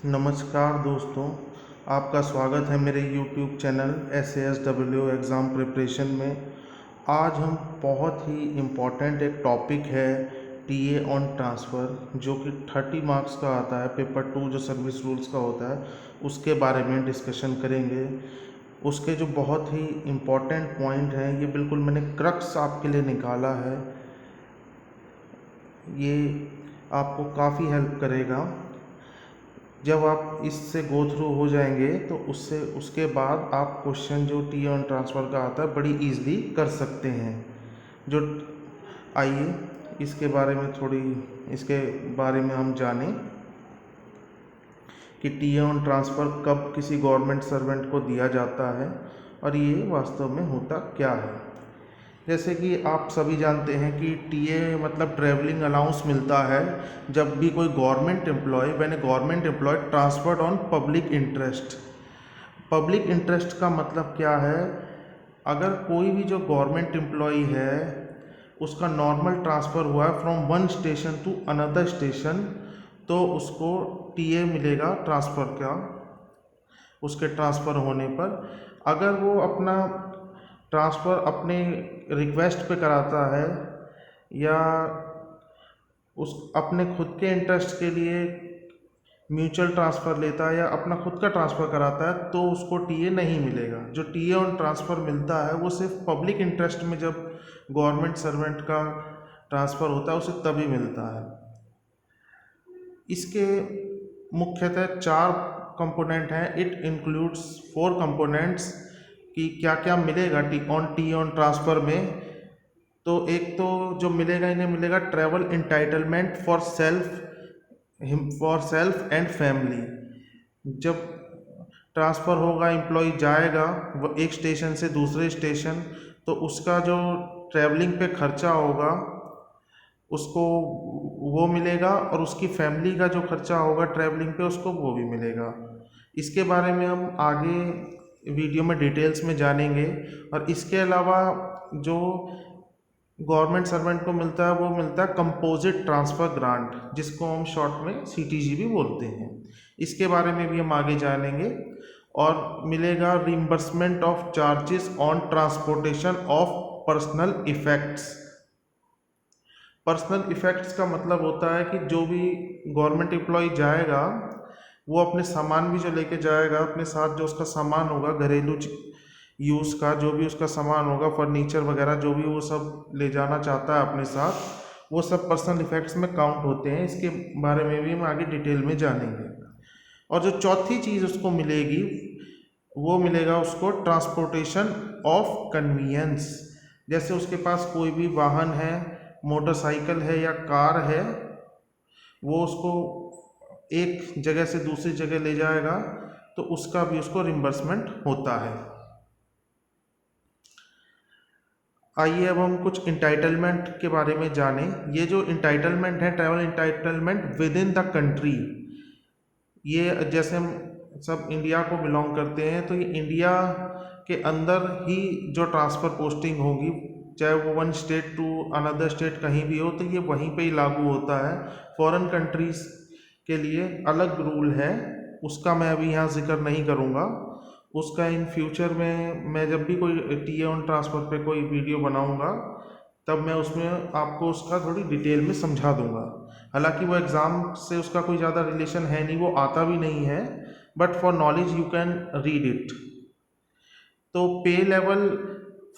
नमस्कार दोस्तों, आपका स्वागत है मेरे YouTube channel SAS exam preparation में। आज हम बहुत ही इम्पॉर्टेंट एक टॉपिक है टीए ऑन ट्रांसफ़र, जो कि 30 मार्क्स का आता है। पेपर 2 जो सर्विस रूल्स का होता है उसके बारे में डिस्कशन करेंगे। उसके जो बहुत ही इम्पॉर्टेंट पॉइंट हैं, ये बिल्कुल मैंने क्रक्स आपके लिए निकाला है। ये आपको काफ़ी हेल्प करेगा। जब आप इससे गो थ्रू हो जाएंगे तो उसके बाद आप क्वेश्चन जो टी ऑन ट्रांसफ़र का आता है बड़ी इजीली कर सकते हैं। जो आइए इसके बारे में हम जानें कि टी ऑन ट्रांसफ़र कब किसी गवर्नमेंट सर्वेंट को दिया जाता है और ये वास्तव में होता क्या है। जैसे कि आप सभी जानते हैं कि टीए मतलब ट्रैवलिंग अलाउंस मिलता है जब भी कोई government employee government employee transferred on public interest. Public interest का मतलब क्या है? अगर कोई भी जो गवर्नमेंट एम्प्लॉय है उसका नॉर्मल ट्रांसफ़र हुआ है from one station to another station, तो उसको टीए मिलेगा ट्रांसफ़र का। उसके ट्रांसफ़र होने पर अगर वो अपना ट्रांसफ़र अपने रिक्वेस्ट पे कराता है या उस अपने खुद के इंटरेस्ट के लिए म्यूचुअल ट्रांसफ़र लेता है या अपना खुद का ट्रांसफ़र कराता है, तो उसको टीए नहीं मिलेगा। जो टीए ऑन ट्रांसफ़र मिलता है वो सिर्फ पब्लिक इंटरेस्ट में, जब गवर्नमेंट सर्वेंट का ट्रांसफ़र होता है उसे तभी मिलता है। इसके मुख्यतः 4 कंपोनेंट हैं। इट इंक्लूड्स 4 कंपोनेंट्स कि क्या क्या मिलेगा टी ऑन ट्रांसफ़र में। तो एक तो जो मिलेगा, इन्हें मिलेगा travel entitlement for self and family. जब ट्रांसफ़र होगा, एम्प्लॉय जाएगा वो एक स्टेशन से दूसरे स्टेशन, तो उसका जो ट्रैवलिंग पे खर्चा होगा उसको वो मिलेगा, और उसकी फैमिली का जो खर्चा होगा ट्रैवलिंग पे उसको वो भी मिलेगा। इसके बारे में हम आगे वीडियो में डिटेल्स में जानेंगे। और इसके अलावा जो गवर्नमेंट सर्वेंट को मिलता है वो मिलता है कंपोजिट ट्रांसफ़र ग्रांट, जिसको हम शॉर्ट में सीटीजी भी बोलते हैं। इसके बारे में भी हम आगे जानेंगे। और मिलेगा reimbursement of charges on transportation of personal effects. Personal effects का मतलब होता है कि जो भी गवर्नमेंट एम्प्लॉय जाएगा वो अपने सामान भी जो लेके जाएगा, अपने साथ जो उसका सामान होगा घरेलू यूज़ का, जो भी उसका सामान होगा फर्नीचर वगैरह, जो भी वो सब ले जाना चाहता है अपने साथ, वो सब पर्सनल इफ़ेक्ट्स में काउंट होते हैं। इसके बारे में भी हम आगे डिटेल में जानेंगे। और जो चौथी चीज़ उसको मिलेगी वो मिलेगा उसको ट्रांसपोर्टेशन ऑफ कन्वीनियंस। जैसे उसके पास कोई भी वाहन है, मोटरसाइकिल है या कार है, वो उसको एक जगह से दूसरी जगह ले जाएगा तो उसका भी उसको रिम्बर्समेंट होता है। आइए अब हम कुछ इंटाइटलमेंट के बारे में जानें। ये जो इंटाइटलमेंट है, travel entitlement with in the country, ये जैसे हम सब इंडिया को बिलोंग करते हैं तो ये इंडिया के अंदर ही जो ट्रांसफ़र पोस्टिंग होगी, चाहे वो one state to another state कहीं भी हो, तो ये वहीं पे ही लागू होता है। फॉरेन कंट्रीज़ के लिए अलग रूल है, उसका मैं अभी यहाँ जिक्र नहीं करूँगा। उसका इन फ्यूचर में मैं जब भी कोई टीए ऑन ट्रांसफ़र पे कोई वीडियो बनाऊँगा तब मैं उसमें आपको उसका थोड़ी डिटेल में समझा दूँगा। हालांकि वो एग्ज़ाम से उसका कोई ज़्यादा रिलेशन है नहीं, वो आता भी नहीं है, but for knowledge you can read it. तो पे लेवल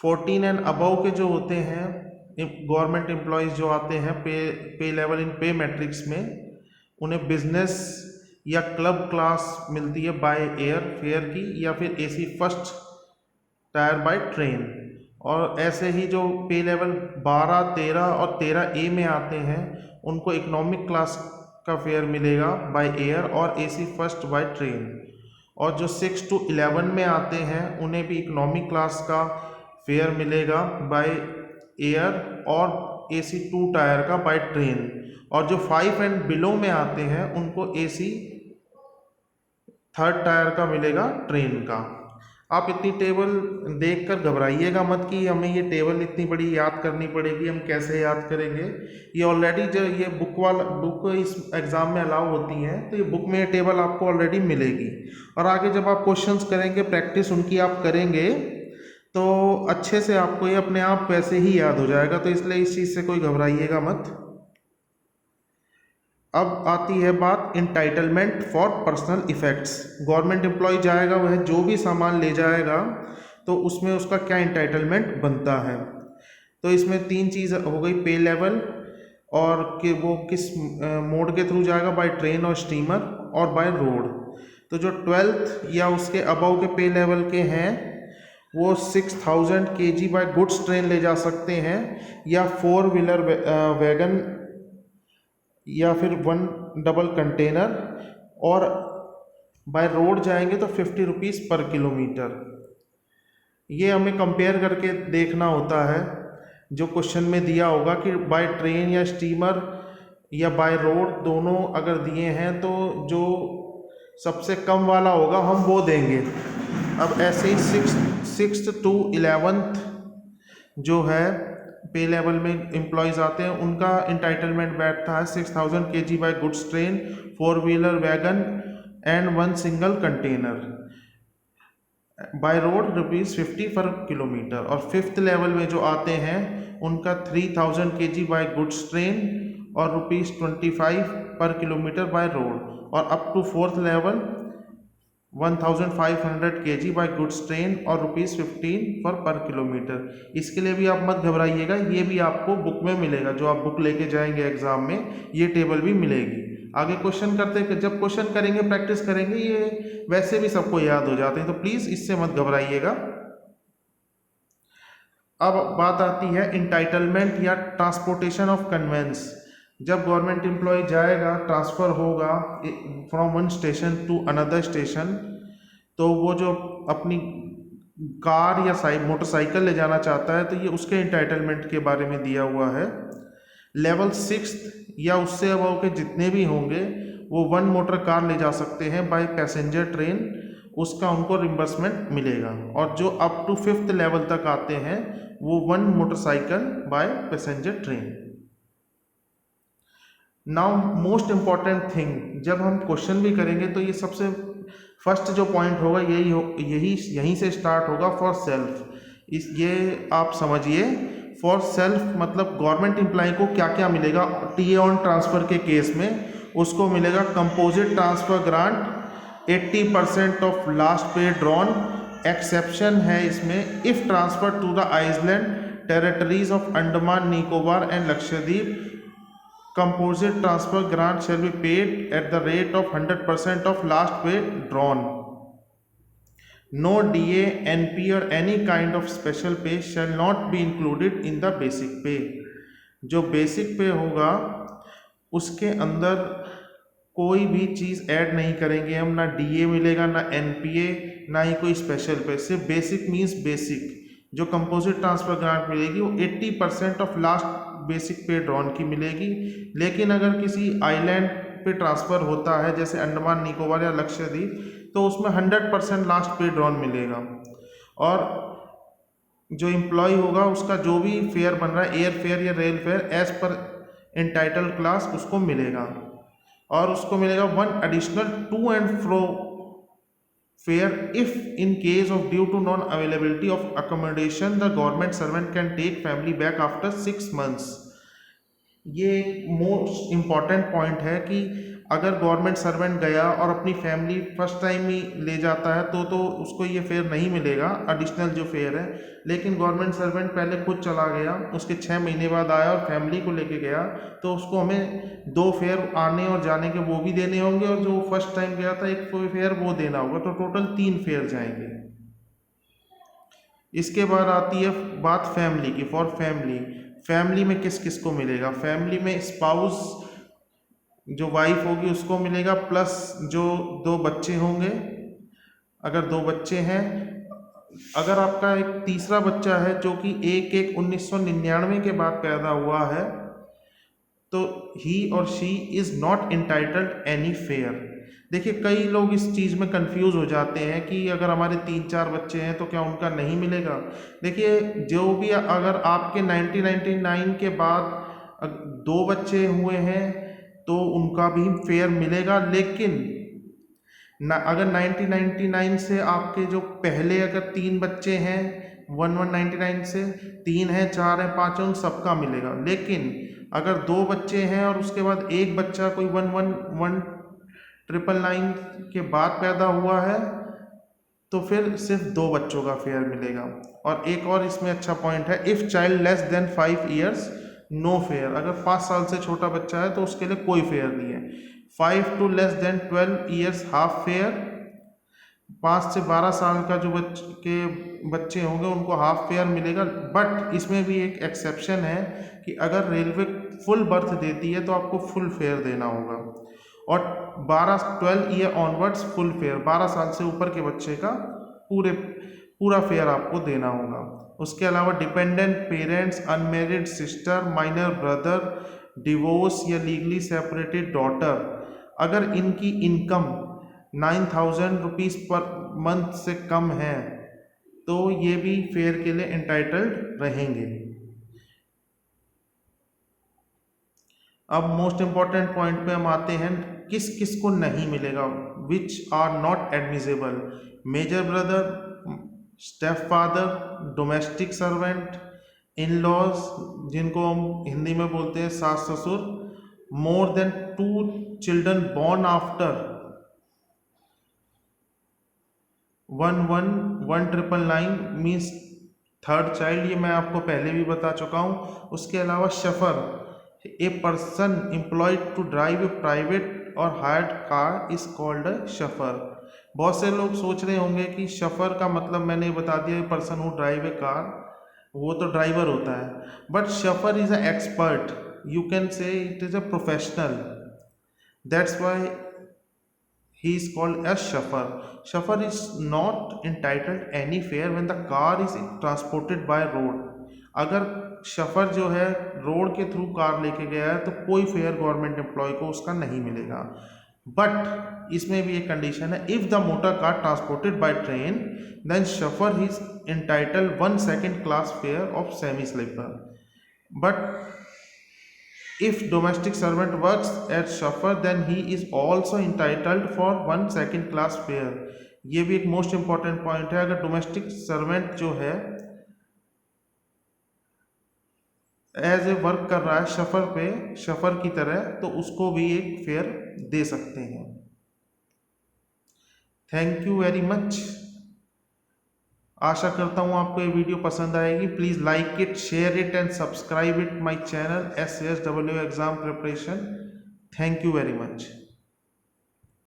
14 एंड अबव के जो होते हैं गवर्नमेंट एम्प्लॉयज़ जो आते हैं पे लेवल इन पे मैट्रिक्स में, उन्हें बिजनेस या क्लब क्लास मिलती है बाय एयर फेयर की, या फिर AC first tier by train. और ऐसे ही जो पे लेवल 12, 13 और 13A में आते हैं उनको इकोनॉमिक क्लास का फेयर मिलेगा बाय एयर और एसी फर्स्ट बाय ट्रेन। और जो 6 to 11 में आते हैं उन्हें भी इकोनॉमिक क्लास का फेयर मिलेगा बाय एयर और एसी 2 टायर का बाय ट्रेन। और जो 5 एंड बिलो में आते हैं उनको एसी 3rd टायर का मिलेगा ट्रेन का। आप इतनी टेबल देखकर घबराइएगा मत कि हमें ये टेबल इतनी बड़ी याद करनी पड़ेगी, हम कैसे याद करेंगे। ये ऑलरेडी जो ये बुक इस एग्ज़ाम में अलाउ होती हैं, तो ये बुक में ये टेबल आपको ऑलरेडी मिलेगी। और आगे जब आप क्वेश्चंस करेंगे, प्रैक्टिस उनकी आप करेंगे, तो अच्छे से आपको ये अपने आप वैसे ही याद हो जाएगा। तो इसलिए इस चीज़ से कोई घबराइएगा मत। अब आती है बात entitlement for personal effects. Government employ जाएगा, वह जो भी सामान ले जाएगा तो उसमें उसका क्या इंटाइटलमेंट बनता है। तो इसमें तीन चीज़ हो गई, पे लेवल, और कि वो किस मोड के थ्रू जाएगा, बाय ट्रेन और स्टीमर और बाय रोड। तो जो 12th या उसके अबव के पे लेवल के हैं वो 6000 kg बाय गुड्स ट्रेन ले जा सकते हैं, या 4 व्हीलर वैगन, या फिर 1 डबल कंटेनर, और बाय रोड जाएंगे तो 50 रुपीज़ पर किलोमीटर। ये हमें कंपेयर करके देखना होता है, जो क्वेश्चन में दिया होगा कि बाय ट्रेन या स्टीमर या बाय रोड दोनों अगर दिए हैं तो जो सबसे कम वाला होगा हम वो देंगे। अब ऐसे ही 6th to 11th जो है पे लेवल में एम्प्लॉयज़ आते हैं, उनका इंटाइटलमेंट बैठता है 6000 kg by goods train, 4 wheeler wagon and 1 single container. By road ₹50 per kilometre. और 5th लेवल में जो आते हैं उनका 3000 kg बाय गुड्स ट्रेन और ₹25 पर किलोमीटर बाय रोड। और up to 4th level 1500 kg by goods train और ₹15 पर किलोमीटर। इसके लिए भी आप मत घबराइएगा, ये भी आपको बुक में मिलेगा, जो आप बुक लेके जाएंगे एग्जाम में ये टेबल भी मिलेगी। आगे क्वेश्चन करते, जब क्वेश्चन करेंगे प्रैक्टिस करेंगे, ये वैसे भी सबको याद हो जाते हैं, तो प्लीज़ इससे मत घबराइएगा। अब बात आती है इंटाइटलमेंट या ट्रांसपोर्टेशन ऑफ कन्वेंस। जब गवर्नमेंट एम्प्लॉय जाएगा, ट्रांसफ़र होगा from one station to another station, तो वो जो अपनी कार या मोटरसाइकिल ले जाना चाहता है तो ये उसके इंटाइटलमेंट के बारे में दिया हुआ है। लेवल 6th या उससे अबव के जितने भी होंगे वो 1 मोटर कार ले जा सकते हैं बाय पैसेंजर ट्रेन, उसका उनको रिम्बर्समेंट मिलेगा। और जो अप टू 5th लेवल तक आते हैं वो 1 motorcycle by passenger train. Now most important thing, जब हम क्वेश्चन भी करेंगे तो ये सबसे फर्स्ट जो पॉइंट होगा यहीं से स्टार्ट होगा, फॉर सेल्फ। ये आप समझिए, फॉर सेल्फ मतलब गवर्नमेंट एम्प्लॉय को क्या क्या मिलेगा। टीए ऑन ट्रांसफ़र के केस में उसको मिलेगा composite transfer grant 80% of last pay drawn. Exception है इसमें, if transfer to the island territories of Andaman Nicobar and Lakshadweep, composite transfer grant shall be paid at the rate of 100% of last pay drawn. No DA, NP or any kind of special pay shall not be included in the basic pay. जो basic पे होगा उसके अंदर कोई भी चीज़ add नहीं करेंगे हम, ना DA मिलेगा, ना NPA, ना ही कोई स्पेशल पे, सिर्फ बेसिक मीन्स बेसिक। जो कंपोजिट ट्रांसफ़र ग्रांट मिलेगी वो 80% ऑफ लास्ट बेसिक पे ड्रॉन की मिलेगी। लेकिन अगर किसी आइलैंड पे ट्रांसफ़र होता है जैसे अंडमान निकोबार या लक्षद्वीप, तो उसमें 100% लास्ट पे ड्रॉन मिलेगा। और जो एम्प्लॉय होगा उसका जो भी फेयर बन रहा है, एयर फेयर या rail fare, as per entitle class उसको मिलेगा। और उसको मिलेगा 1 additional to and fro fare if in case of due to non availability of accommodation the government servant can take family back after 6 months। ये एक most important point है कि अगर गवर्नमेंट सर्वेंट गया और अपनी फैमिली फर्स्ट टाइम ही ले जाता है तो उसको ये फेयर नहीं मिलेगा, एडिशनल जो फेयर है। लेकिन गवर्नमेंट सर्वेंट पहले खुद चला गया, उसके 6 महीने बाद आया और फैमिली को लेके गया, तो उसको हमें 2 फेयर आने और जाने के वो भी देने होंगे, और जो फर्स्ट टाइम गया था 1 फेयर वो देना होगा, तो टोटल 3 फेयर जाएंगे। इसके बाद आती है बात फैमिली की। फॉर फैमिली में किस किस को मिलेगा। फैमिली में स्पाउस जो वाइफ होगी उसको मिलेगा, प्लस जो 2 बच्चे होंगे, अगर 2 बच्चे हैं। अगर आपका एक तीसरा बच्चा है जो कि 1/1/1999 के बाद पैदा हुआ है, तो ही और she is not entitled any fair. देखिए कई लोग इस चीज़ में कंफ्यूज हो जाते हैं कि अगर हमारे 3-4 बच्चे हैं तो क्या उनका नहीं मिलेगा। देखिए जो भी, अगर आपके 1999 के बाद 2 बच्चे हुए हैं तो उनका भी फेयर मिलेगा, लेकिन अगर 1999 से आपके जो पहले अगर 3 बच्चे हैं 1199 से, 3 हैं, 4 हैं, 5 हैं, उन सबका मिलेगा। लेकिन अगर 2 बच्चे हैं और उसके बाद एक बच्चा कोई 111999 के बाद पैदा हुआ है तो फिर सिर्फ 2 बच्चों का फेयर मिलेगा। और एक और इसमें अच्छा पॉइंट है, if child less than 5 years no fare. अगर 5 साल से छोटा बच्चा है तो उसके लिए कोई फेयर नहीं है। 5 to less than 12 years half fair. 5 से 12 साल का जो बच्चे होंगे उनको हाफ फेयर मिलेगा। बट इसमें भी एक एक्सेप्शन है कि अगर रेलवे फुल बर्थ देती है तो आपको फुल फेयर देना होगा। और 12 ईयर ऑनवर्ड्स फुल फेयर, 12 साल से ऊपर के बच्चे का पूरा फेयर आपको देना होगा। उसके अलावा dependent parents, unmarried sister, minor brother, divorce या लीगली सेपरेटेड डॉटर, अगर इनकी इनकम 9,000 रुपीज़ पर मंथ से कम है तो ये भी फेयर के लिए एंटाइटल्ड रहेंगे। अब मोस्ट इम्पॉर्टेंट पॉइंट पे हम आते हैं, किस किस को नहीं मिलेगा, which are not admissible. Major brother, step father, domestic servant, in laws जिनको हम हिंदी में बोलते हैं सास ससुर, more than 2 children born after 111999 means third child, ये मैं आपको पहले भी बता चुका हूँ। उसके अलावा chauffeur, a person employed to drive a private और hired car is called a chauffeur. बहुत से लोग सोच रहे होंगे कि शफर का मतलब मैंने बता दिया, person who drive A car, वो तो ड्राइवर होता है। But Shafar is a expert, you can say it is a professional, that's why he is called as chauffeur. Chauffeur is not entitled any fare when the car is transported by road. अगर शफर जो है road के through car लेके गया है तो कोई fair government employ को उसका नहीं मिलेगा। बट इसमें भी एक कंडीशन है, if the motor car transported by train then chauffeur is entitled 1 second class fare of semi sleeper. But if domestic servant works as chauffeur then he is also entitled for 1 second class fare। ये भी एक most important point है, अगर domestic servant जो है as a work कर रहा है शफर की तरह, तो उसको भी एक फेयर दे सकते हैं। Thank you very much. आशा करता हूँ आपको ये वीडियो पसंद आएगी। Please like it, share it and subscribe it my channel SASW exam preparation. Thank you very much.